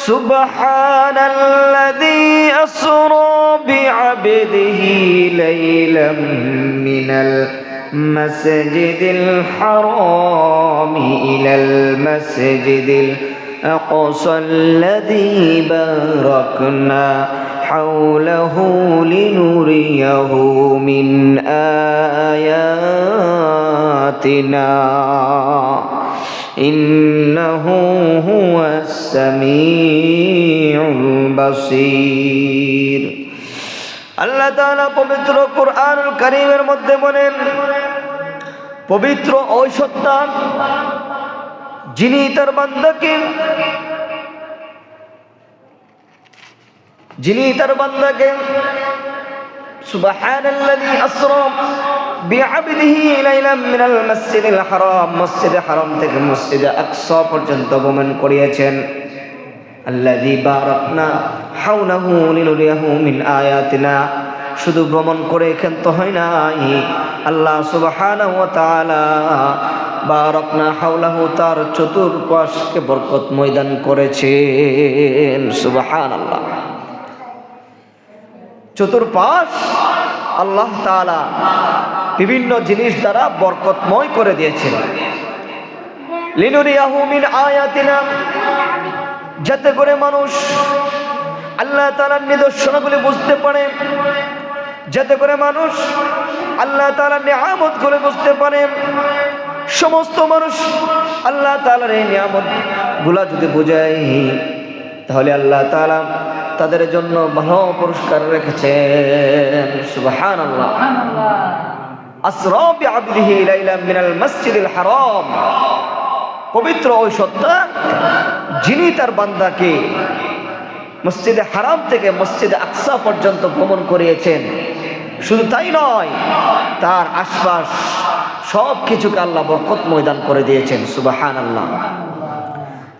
সুবহানাল্লাযী আসরা বিআবদিহি লাইলাম মিনাল মাসজিদিল হারামি ইলাল মাসজিদিল আকসাল্লাযী বারাকনা حوله لنريه من آياتنا إنه هو السميع البصير আল্লাহ তাআলা পবিত্র কুরআনুল কারীমের মধ্যে বলেন, পবিত্র ওই সত্তা যিনি তার বান্দাকে সুবহানাল্লাযী আসরা বিআবদিহি লাইলাম মিনাল মাসজিদিল হারাম, মসজিদে হারাম থেকে মসজিদে আকসা পর্যন্ত ভ্রমণ করিয়েছেন। আল্লাযী বারাকনা হাওলাহু লিনুরিয়াহু মিন আয়াতিনা, শুধু ভ্রমণ করে ক্ষান্ত হয় নাই, আল্লাহ সুবহানাহু ওয়া তাআলা বারাকনা হাওলাহু, তার চতুর্পাশকে বরকতময় দান করেছেন। সুবহানাল্লাহ। চতুর্পাশ আল্লাহ তাআলা বিভিন্ন জিনিস দ্বারা বরকতময় করে দিয়েছেন। লিনুরিয়াহু মিন আয়াতিনা, যাতে করে মানুষ আল্লাহ তাআলার নিদর্শনগুলি বুঝতে পারে, যাতে করে মানুষ আল্লাহ তাআলার নিয়ামতগুলি বুঝতে পারে। সমস্ত মানুষ আল্লাহ তাআলার এই নিয়ামতগুলা যদি বুঝায়, তাহলে আল্লাহ তাআলা তাদের জন্য ভালো পুরস্কার রেখেছেন। সুবহানাল্লাহ। আসরা বিআবদিহি লাইলাম মিনাল মাসজিদিল হারাম, পবিত্র ওই সত্তা যিনি তার বান্দাকে মসজিদে হারাম থেকে মসজিদে আকসা পর্যন্ত ভ্রমণ করিয়েছেন। শুধু তাই নয়, তার আশপাশ সব কিছুকে আল্লাহ বরকতময় দান করে দিয়েছেন। সুবহানাল্লাহ।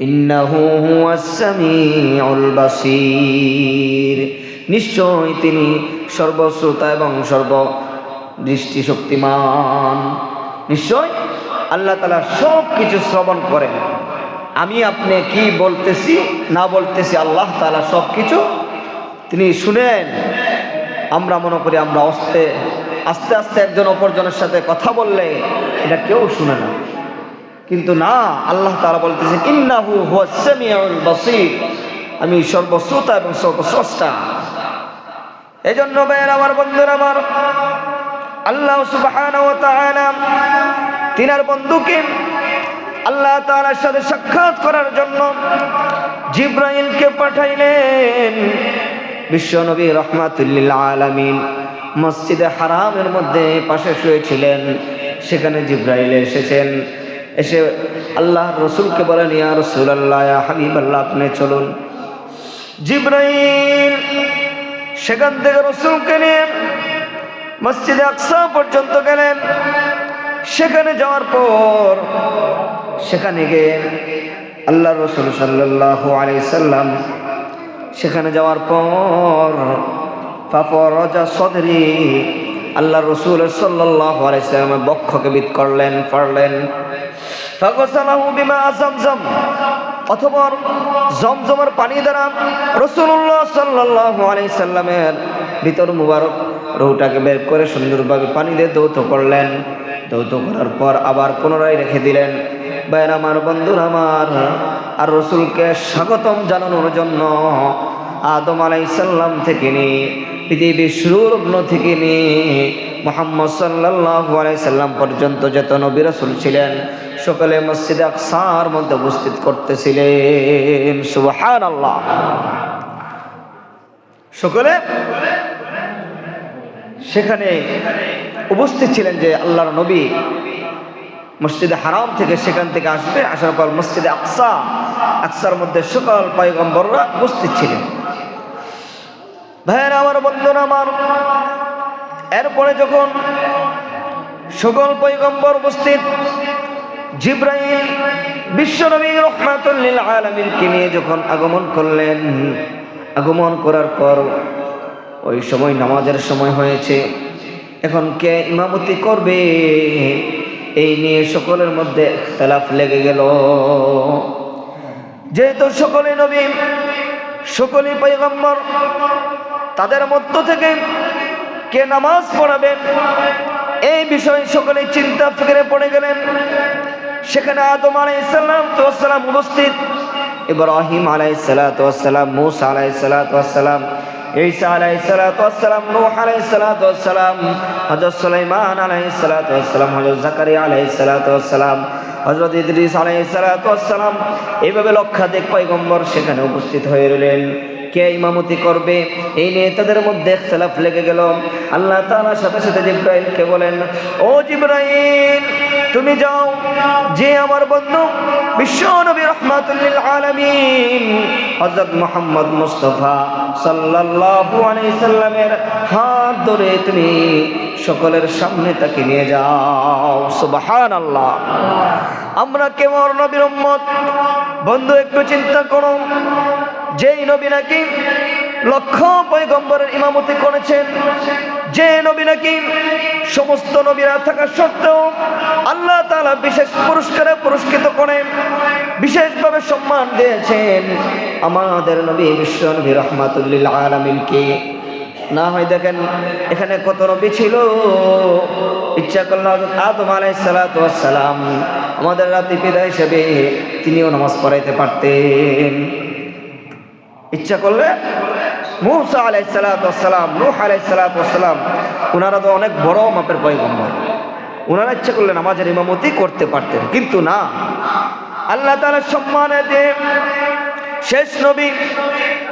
ইন্নাহু হুয়াস সামিউল বাসীর, নিশ্চয় তিনি সর্বশ্রোতা এবং সর্বদৃষ্টি শক্তিমান। নিশ্চয় আল্লাহ তাআলা সব কিছু শ্রবণ করেন। আমি আপনি কি বলতেছি না বলতেছি, আল্লাহ তাআলা সব কিছু তিনি শুনেন। আমরা মনে করি আমরা আস্তে আস্তে একজন অপরজনের সাথে কথা বললে এটা কেউ শুনে না, কিন্তু না, আল্লাহ তাআলা বলতেছেন ইন্নাহু হুয়াস সামিউল বাসীর, আমি সর্বশ্রোতা এবং সর্বস্রষ্টা। এজন্য ভাইয়েরা আমার, বন্ধুরা আমার, আল্লাহ সুবহানাহু ওয়া তাআলা তিনার বন্ধুকে আল্লাহ তাআলার সাথে সাক্ষাৎ করার জন্য জিবরাইলকে পাঠাইলেন। বিশ্বনবী রাহমাতুল লিল আলামিন মসজিদে হারামের মধ্যে পাশে শুয়েছিলেন, সেখানে জিবরাইল এসেছেন। এসে আল্লাহর রাসূলকে বলেন, ইয়া রাসূলুল্লাহ, ইয়া হাবিবাল্লাহ, আপনি চলুন। জিবরাইল সেখান থেকে রাসূলকে নিয়ে মসজিদে আকসা পর্যন্ত গেলেন। সেখানে যাওয়ার পর সেখানে গিয়ে আল্লাহর রাসূল সাল্লাল্লাহু আলাইহি সাল্লাম সেখানে যাওয়ার পর ফাফরাজা সদরি, আল্লাহর রাসূল সাল্লাল্লাহু আলাইহি সাল্লামের বক্ষকে বিদ করলেন, পড়লেন। ফাগসালাহু বিমা যামযাম, অথবা জমজমের পানি দ্বারা রাসূলুল্লাহ সাল্লাল্লাহু আলাইহি সাল্লামের ভিতর মুবারক রুহটাকে বের করে সুন্দরভাবে পানি দিয়ে ধৌত করলেন। ধৌত করার পর আবার পুনরায় রেখে দিলেন। ভাইয়েরা আমার, বন্ধুরা আমার, আর রাসূলকে স্বাগতম জানানোর জন্য আদম আলাইহিস সালাম থেকে নিয়ে পৃথিবীর শুরুর লগ্ন থেকে নিয়ে মুহাম্মদ সাল্লাল্লাহু আলাইহি সাল্লাম পর্যন্ত যত নবী রাসূল ছিলেন সকলে মসজিদে আকসার মধ্যে উপস্থিত করতেছিলেন। সুবহানাল্লাহ। সকলে সেখানে উপস্থিত ছিলেন যে আল্লাহর নবী মসজিদে হারাম থেকে সেখান থেকে আসবে, আসার পর মসজিদে আকসার মধ্যে সকল পয়গম্বররা উপস্থিত ছিলেন। ভাইয়েরা আমার, বন্ধুরা আমার, এরপরে যখন সকল পয়গম্বর উপস্থিত, জিবরাইল বিশ্বনবী রাহমাতুল লিল আলামিনকে নিয়ে যখন আগমন করলেন, আগমন করার পর ওই সময় নামাজের সময় হয়েছে। এখন কে ইমামতি করবে এই নিয়ে সকলের মধ্যে ইখতিলাফ লেগে গেল। যেহেতু সকলে নবী সকলেই পয়গম্বর, তাদের মধ্য থেকে কে নামাজ পড়াবেন এই বিষয়ে সকলেই চিন্তা ফিরে পড়ে গেলেন। সেখানে আদম আলাইহিসসালাম উপস্থিত, ইব্রাহিম আলাইহিসসালাম, মূসা আলাইহিসসালাম, ঈসা আলাইহিসসালাম, নূহ আলাইহিসসালাম, হযরত সুলাইমান আলাইহিসসালাম, হযরত জাকারিয়া আলাইহিসসালাম, হযরত ইদ্রিস আলাইহিসসালাম, এইভাবে লক্ষাধিক পয়গম্বর সেখানে উপস্থিত হয়ে রইলেন। কে ইমামতি করবে এই নিয়ে তাদের মধ্যে ইখতিলাফ লেগে গেল। আল্লাহ তাআলা সাথে সাথে জিবরাইলকে বলেন, ও জিবরাইল, তুমি যাও, যে আমার বন্ধু বিশ্ব নবী রাহমাতুল লিল আলামিন হযরত মুহাম্মদ মুস্তাফা সাল্লাল্লাহু আলাইহি সাল্লামের হাত ধরে তুমি সকলের সামনে তাকে নিয়ে যাও। সুবহানাল্লাহ। আমরা কেমন নবীর উম্মত বন্ধু, একটু চিন্তা করো, যেই নবী নাকি লক্ষ পয়গম্বরের ইমামতি করেছেন, যে নবী নাকি সমস্ত নবীরা থাকা সত্ত্বেও আল্লাহ তাআলা বিশেষ পুরস্কারে পুরস্কৃত করে বিশেষভাবে সম্মান দিয়েছেন আমাদের নবী বিশ্ব নবী রাহমাতুল লিল আলামিনকে। না হয় দেখেন এখানে কত নবী ছিল, ইচ্ছা করলে আদম আলাইহিসসালাম আমাদের রাতে পিতা হিসেবে তিনিও নামাজ পড়াইতে পারতেন। ইচ্ছা করলে মূসা আলাইহিসসালাম, নূহ আলাইহিসসালাম, ওনারা তো অনেক বড় মাপের পয়গম্বর, ওনারা ইচ্ছা করলে নামাজের ইমামতি করতে পারতেন, কিন্তু না, আল্লাহ তাআলার সম্মানে যে শেষ নবী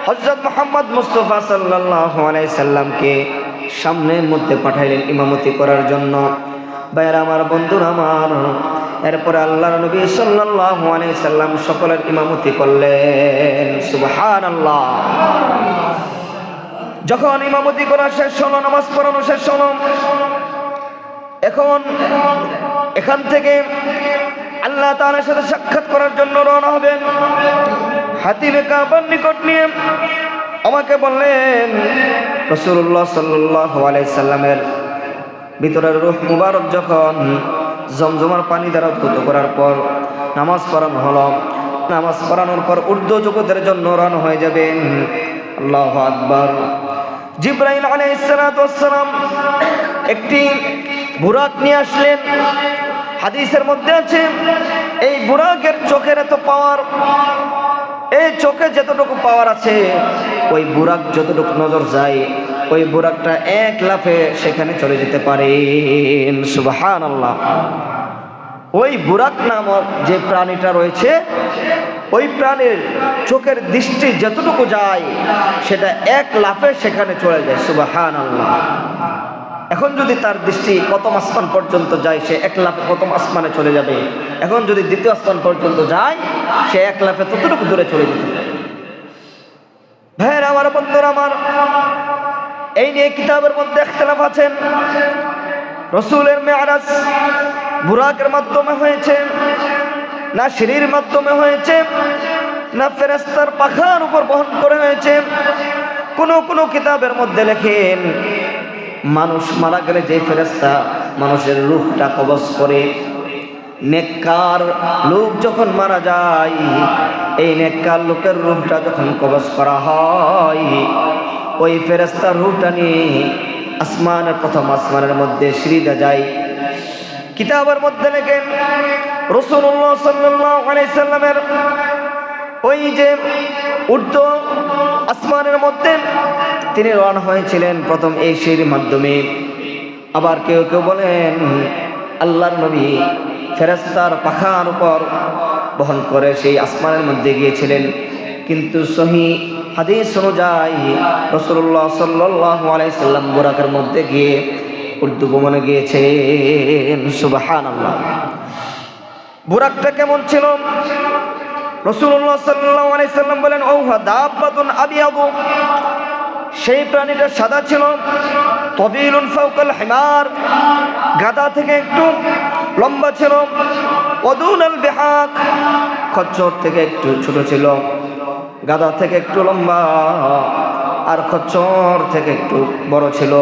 হযরত মুহাম্মদ মুস্তাফা সাল্লাল্লাহু আলাইহি সাল্লামকে সামনের মধ্যে পাঠাইলেন ইমামতি করার জন্য। ভাইরা আমার, বন্ধুরা আমার, এরপরে আল্লাহর নবী সাল্লাল্লাহু আলাইহি সাল্লাম সকলের ইমামতি করলেন। সুবহানাল্লাহ। যখন ইমামতি করা শেষ হলো, নামাজ পড়ানো শেষ হলো, এখন এখান থেকে আল্লাহ তাআলার সাথে সাক্ষাৎ করার জন্য রওনা হবেন। হাতিমে কাবার নিকট নিয়ে আমাকে বললেন, রাসূলুল্লাহ সাল্লাল্লাহু আলাইহি সাল্লামের ভিতরের রূহ মুবারক যখন জমজমার পানি দ্বারা ধৌত করার পর নামাজ পড়ানো হলো, নামাজ পড়ানোর পর উর্দু জগতের জন্য রওনা হয়ে যাবেন। আল্লাহু আকবার। জিবরাইল আলাইহিসসালাম একটি বুরাক নিয়ে আসলেন। হাদিসের মধ্যে আছে এই বুরাকের চোখের এত পাওয়ার, এই চোখে যতটুকু পাওয়ার আছে ওই বুরাক যতটুকু নজর যায় ওই বুরাকটা এক লাফে সেখানে চলে যেতে পারেন। সুবহানাল্লাহ। ওই বুরাক নামক যে প্রাণীটা রয়েছে ওই প্রাণীর চোখের দৃষ্টি যতটুকু যায় সেটা এক লাফে সেখানে চলে যায়। সুবহানাল্লাহ। এখন যদি তার দৃষ্টি প্রথম আসমান পর্যন্ত যায় সে এক লাফে প্রথম আসমানে চলে যাবে, এখন যদি দ্বিতীয় আসমান পর্যন্ত যায় সে এক লাফে ততটুকু দূরে চলে যেতে পারে। ভাইয়েরা আমার, বন্ধুরা আমার, এই নিয়ে কিতাবের মধ্যে ইখতিলাফ আছেন। রাসূলের মেরাজ বুরাকের মাধ্যমে হয়েছে না সিঁড়ির মাধ্যমে হয়েছে না ফেরেশতার পাখার উপর বহন করে হয়েছে। কোন কিতাবের মধ্যে লেখেন মানুষ মারা গেলে যে ফেরেশতা মানুষের রূহটা কবজ করে, নেককার লোক যখন মারা যায় এই নেককার লোকের রূহটা যখন কবজ করা হয় ওই ফেরেশতার রূহটা নিয়ে আসমানের প্রথম আসমানের মধ্যে সিঁড়িতে যায়। কিতাবের মধ্যে লেখেন রাসূলুল্লাহ সাল্লাল্লাহু আলাইহি সাল্লামের ওই যে উর্দু আসমানের মধ্যে তিনি রওনা হয়েছিলেন প্রথম এই সিঁড়ির মাধ্যমে। আবার কেউ কেউ বলেন আল্লাহর নবী ফেরেশতার পাখার উপর বহন করে সেই আসমানের মধ্যে গিয়েছিলেন, কিন্তু সহিহ হাদিস অনুযায়ী রাসূলুল্লাহ সাল্লাল্লাহু আলাইহি সাল্লাম বুরাকের মধ্যে গিয়ে উর্দু ভ্রমণে গিয়েছেন। সুবহানাল্লাহ। বুরাকটা কেমন ছিল? রাসূলুল্লাহ সাল্লাল্লাহু আলাইহি সাল্লাম বলেন, ওহা দাব্বাতুন আবিয়াদু, সেই প্রাণীটা সাদা ছিল। তবিলুন ফাওকাল হিমার, গাধা থেকে একটু লম্বা ছিল। ওয়াদুনাল বিহাক, খচ্চর থেকে একটু ছোট ছিল। গাধা থেকে একটু লম্বা আর খচ্চর থেকে একটু বড় ছিল।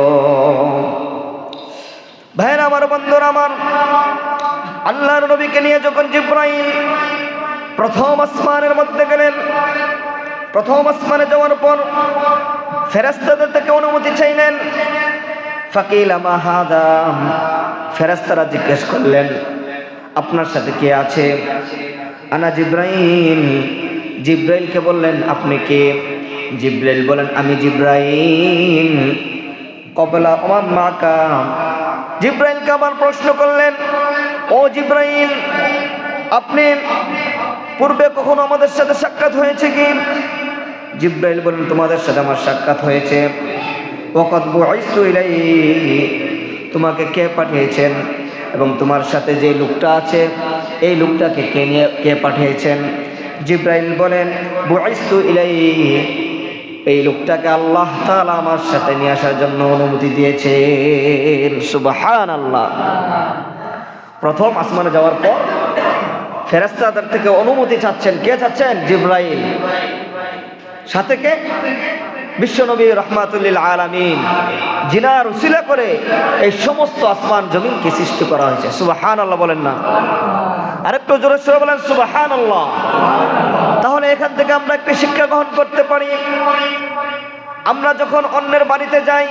ভাইরা আমার, বন্ধুরা আমার, আল্লাহর নবীকে নিয়ে যখন জিবরাইল প্রথম আসমানের মধ্যে গেলেন প্রথম আসমানে যাওয়ার পর ফেরেশতাদের থেকে অনুমতি চাইলেন। ফাকিলা মা হাদা, ফেরেশতারা জিজ্ঞেস করলেন আপনার সাথে কে আছে? আনা জিব্রাইল, জিব্রাইলকে বললেন আপনি কে? জিব্রাইল বলেন আমি জিব্রাইল। কবলা ওমান মাকা, জিব্রাইলকে আবার প্রশ্ন করলেন ও জিব্রাইল, আপনি পূর্বে কখনো আমাদের সাথে সাক্ষাৎ হয়েছে কি? জিব্রাইল বলেন তোমাদের সাথে আমার সাক্ষাৎ হয়েছে। ওয়াকাদ বুইসতু ইলাইহি, তোমাকে কে পাঠিয়েছেন এবং তোমার সাথে যে লোকটা আছে এই লোকটাকে কে পাঠিয়েছেন? জিব্রাইল বলেন বুইসতু ইলাইহি, এই লোকটাকে আল্লাহ তাআলা আমার সাথে নিয়ে আসার জন্য অনুমতি দিয়েছেন। সুবহানাল্লাহ। প্রথম আসমানে যাওয়ার পর ফেরেশতাদের থেকে অনুমতি চাচ্ছেন। কে চাচ্ছেন? জিব্রাইল। সাথে কে? বিশ্বনবী রাহমাতুল লিল আলামিন, জিনার উসিলা করে এই সমস্ত আসমান জমিনকে সৃষ্টি করা হয়েছে। সুবহানাল্লাহ বলেন না? আরেকটু জোরে সোরে বলেন সুবহানাল্লাহ। তাহলে এখান থেকে আমরা একটা শিক্ষা গ্রহণ করতে পারি। আমরা যখন অন্যের বাড়িতে যাই,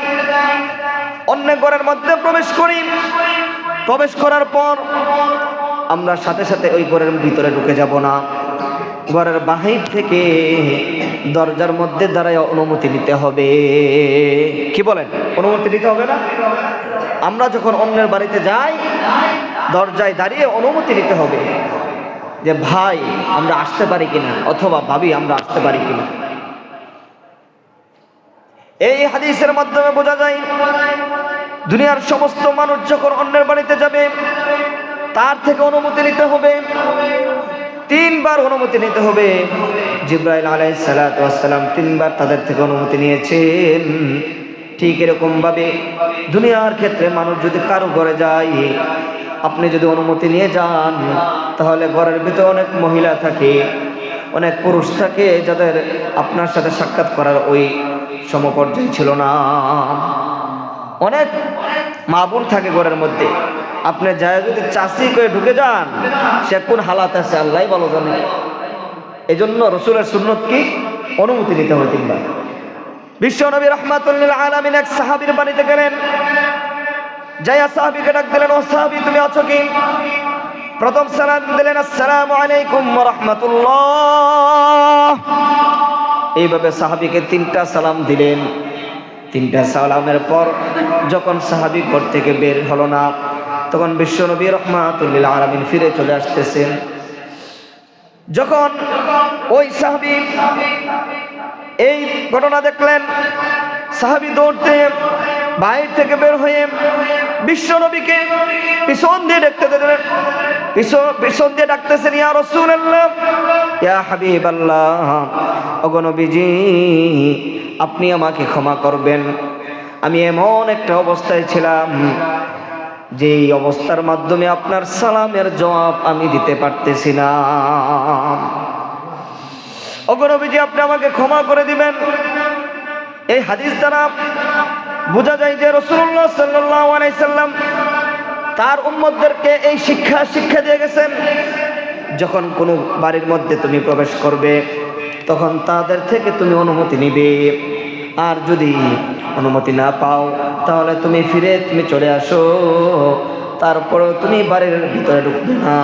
অন্য ঘরের মধ্যে প্রবেশ করি, প্রবেশ করার পর আমরা সাথে সাথে ওই ঘরের ভিতরে ঢুকে যাব না। ঘরের বাহির থেকে দরজার মধ্যে দাঁড়ায় অনুমতি নিতে হবে। কি বলেন? অনুমতি নিতে হবে না? আমরা যখন অন্যের বাড়িতে যাই দরজায় দাঁড়িয়ে অনুমতি নিতে হবে যে ভাই আমরা আসতে পারি কিনা, অথবা ভাবি আমরা আসতে পারি কিনা। এই হাদিসের মাধ্যমে বোঝা যায় দুনিয়ার সমস্ত মানুষ যখন অন্যের বাড়িতে যাবে তার থেকে অনুমতি নিতে হবে। 3 বার অনুমতি নিতে হবে। জিব্রাইল আলাইহিস সালাতু ওয়াস সালাম 3 বার তাদের থেকে অনুমতি নিয়েছেন। ঠিক এরকম ভাবে দুনিয়ার ক্ষেত্রে মানুষ যদি কারো ঘরে যায়, আপনি যদি অনুমতি নিয়ে যান, তাহলে ঘরের ভিতরে অনেক মহিলা থাকে, অনেক পুরুষ থাকে যাদের আপনার সাথে সাক্ষাৎ করার ওই সমপর্যায় ছিল না। অনেক মা বোন থাকে ঘরের মধ্যে, আপনি যায় যদি চাষি করে ঢুকে যান, সে কোন হালাত আছে আল্লাহ ভালো জানে। এই জন্য রসুলের সুন্নত কি? অনুমতি নিতে হয় 3 বার। বিশ্বনবী রাহমাতুল লিল আলামিন এক সাহাবীর বাড়িতে গেলেন, যাইয়া সাহাবীকে ডাক দিলেন, ও সাহাবী তুমি আছো কি? প্রথম সালাম দিলেন আসসালামু আলাইকুম ওয়া রাহমাতুল্লাহ। এইভাবে সাহাবীকে 3টা সালাম দিলেন। 3টা সালামের পর যখন সাহাবী ঘর থেকে বের হলো না, তখন বিশ্বনবী রাহমাতুল লিল আলামিন ফিরে চলে আসতেছেন। যখন ওই সাহাবী এই ঘটনা দেখলেন, সাহাবী দৌড়তে বাইরে থেকে বের হয়ে বিশ্বনবীকে পিছন দিয়ে ডাকতেছেন, ইয়া রাসূলুল্লাহ, ইয়া হাবিবাল্লাহ, ওগো নবীজি আপনি আমাকে ক্ষমা করবেন। আমি এমন একটা অবস্থায় ছিলাম যে অবস্থার মাধ্যমে আপনার সালামের জবাব আমি দিতে পারতেছি না। ওগো নবীজি আপনি আমাকে ক্ষমা করে দিবেন। এই হাদিস দ্বারা বোঝা যায় যে রাসূলুল্লাহ সাল্লাল্লাহু আলাইহি সাল্লাম তার উম্মতদেরকে এই শিক্ষা দিয়ে গেছেন, যখন কোনো বাড়ির মধ্যে তুমি প্রবেশ করবে তখন তাদের থেকে তুমি অনুমতি নিবে, আর যদি অনুমতি না পাও তাহলে তুমি চলে আসো, তারপরে তুমি বাড়ির ভিতরে ঢুকবে না।